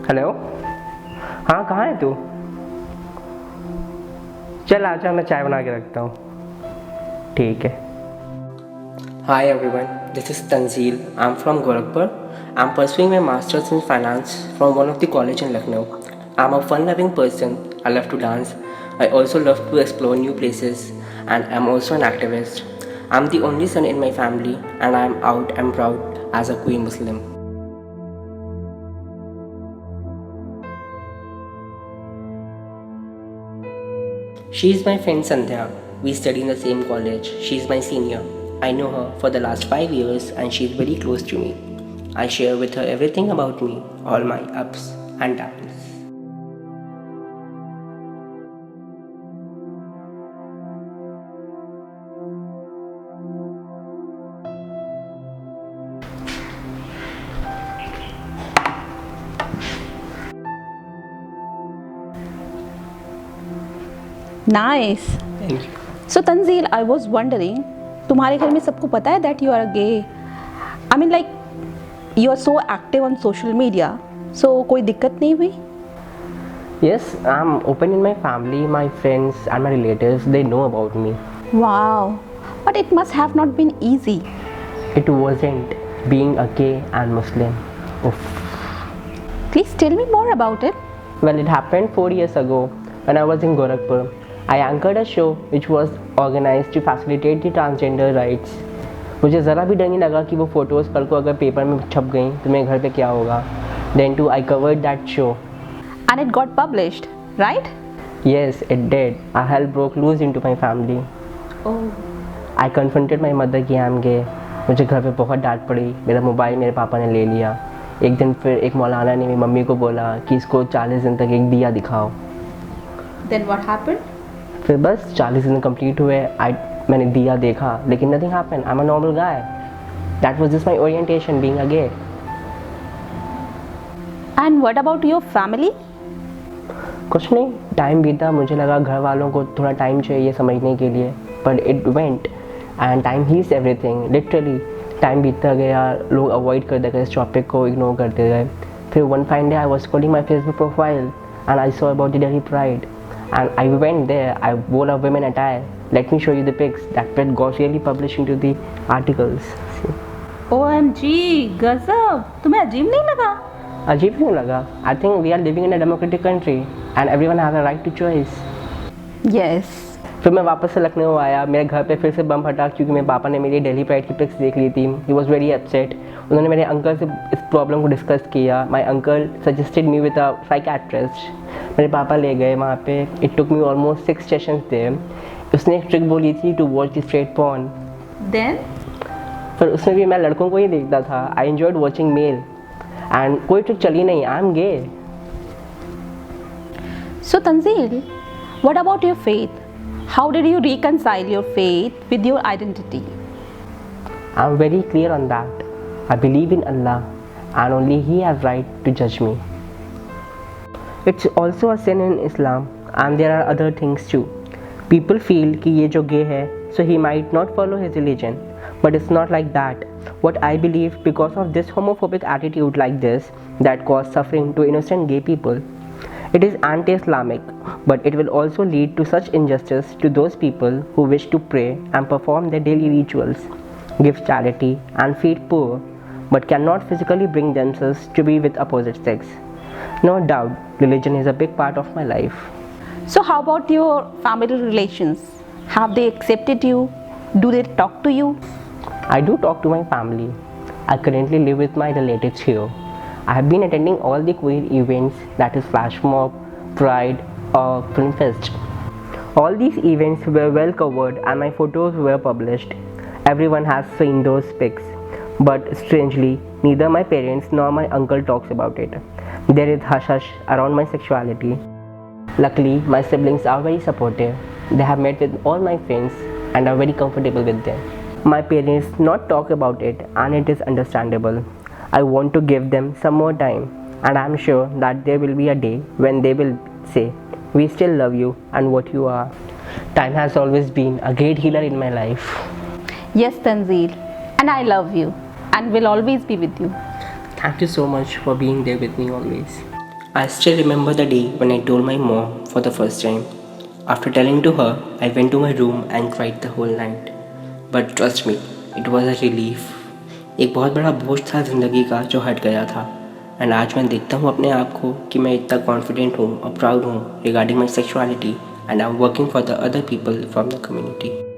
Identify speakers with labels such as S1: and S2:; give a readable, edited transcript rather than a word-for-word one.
S1: Hello. हाँ, कहाँ है तू? चल आजा, मैं चाय बना के रखता हूँ। ठीक है। Hi everyone, this is Tanzeel. I'm from Gorakhpur. I'm pursuing my master's in finance from one of the college in Lucknow. I'm a fun-loving person. I love to dance. I also love to explore new places, and I'm also an activist. I'm the only son in my family, and I'm out and proud as a Queen Muslim. She's my friend Sandhya. We study in the same college. She's my senior. I know her for the last 5 years and she's very close to me. I share with her everything about me, all my ups and downs.
S2: Nice.
S1: Thank you.
S2: So Tanzeel, I was wondering, तुम्हारे घर में सबको पता है that you are gay? I mean like you are so active on social media. So कोई दिक्कत नहीं हुई?
S1: Yes, I'm open in my family, my friends, and my relatives. They know about me.
S2: Wow. But it must have not been easy.
S1: It wasn't being a gay and Muslim. Oof.
S2: Please tell me more about it.
S1: Well, it happened 4 years ago when I was in Gorakhpur. I anchored a show which was organized to facilitate the transgender rights. मुझे ज़रा भी डर नहीं लगा कि वो photos कल को अगर पेपर में छप गई तो मेरे घर पे क्या होगा. Then too, I covered that show.
S2: And it got published, right?
S1: Yes, it did. I hell broke loose into my family.
S2: Oh.
S1: I confronted my mother कि I'm gay. मुझे घर पे बहुत डांट पड़ी. मेरा मोबाइल मेरे पापा ने ले लिया. एक दिन फिर एक मौलाना ने मेरी मम्मी को बोला कि इसको 40 दिन तक एक दिया दिखाओ.
S2: Then what happened?
S1: फिर बस 40 दिन कंप्लीट हुए. मैंने दिया देखा लेकिन nothing happened. I'm a normal guy. That was just my orientation, being a gay.
S2: And what about your family?
S1: कुछ नहीं, टाइम बीता. मुझे लगा घर वालों को थोड़ा टाइम चाहिए समझने के लिए, but it went and time heals everything. Literally time बीतता गया, लोग अवॉइड करते गए, इस टॉपिक को इग्नोर करते गए. फिर one fine day I was scrolling my Facebook profile and I saw about the Delhi pride and I went there. I wore a women attire. Let me show you the pics. That pic got really published into the articles.
S2: OMG, गजब. तुम्हें अजीब नहीं लगा?
S1: अजीब क्यों लगा? I think we are living in a democratic country and everyone has a right to choice.
S2: Yes.
S1: फिर मैं वापस से लखनऊ आया. मेरे घर पे फिर से बम फटा क्योंकि मेरे पापा ने मेरी दिल्ली प्राइड की पिक्स देख ली थी. He was very upset. उन्होंने मेरे अंकल से इस प्रॉब्लम को डिस्कस किया. My uncle suggested me with a psychiatrist. मेरे पापा ले गए वहाँ पे. It took me almost 6 sessions there. उसने एक ट्रिक बोली थी to watch the straight porn.
S2: Then?
S1: फिर उसमें भी मैं लड़कों को ही देखता था. I enjoyed watching male and कोई ट्रिक चली नहीं. I am gay.
S2: So Tanzeel, what about your faith? How did you reconcile your faith with your identity?
S1: I am very clear on that. I believe in Allah and only He has right to judge me. It's also a sin in Islam and there are other things too. People feel कि ये जो gay है so he might not follow his religion. But it's not like that. What I believe, because of this homophobic attitude like this that cause suffering to innocent gay people, it is anti-Islamic, but it will also lead to such injustice to those people who wish to pray and perform their daily rituals, give charity and feed poor, but cannot physically bring themselves to be with opposite sex. No doubt, religion is a big part of my life.
S2: So how about your family relations? Have they accepted you? Do they talk to you?
S1: I do talk to my family. I currently live with my relatives here. I have been attending all the queer events, that is Flash Mob, Pride or Film Fest. All these events were well covered and my photos were published. Everyone has seen those pics. But strangely, neither my parents nor my uncle talks about it. There is hush-hush around my sexuality. Luckily, my siblings are very supportive. They have met with all my friends and are very comfortable with them. My parents not talk about it and it is understandable. I want to give them some more time and I am sure that there will be a day when they will say, we still love you and what you are. Time has always been a great healer in my life.
S2: Yes, Tanzeel, and I love you and will always be with you.
S1: Thank you so much for being there with me always. I still remember the day when I told my mom for the first time. After telling to her, I went to my room and cried the whole night. But trust me, it was a relief. एक बहुत बड़ा बोझ था ज़िंदगी का जो हट गया था. एंड आज मैं देखता हूँ अपने आप को कि मैं इतना कॉन्फिडेंट हूँ और प्राउड हूँ regarding my sexuality and I am working for the other people from the community.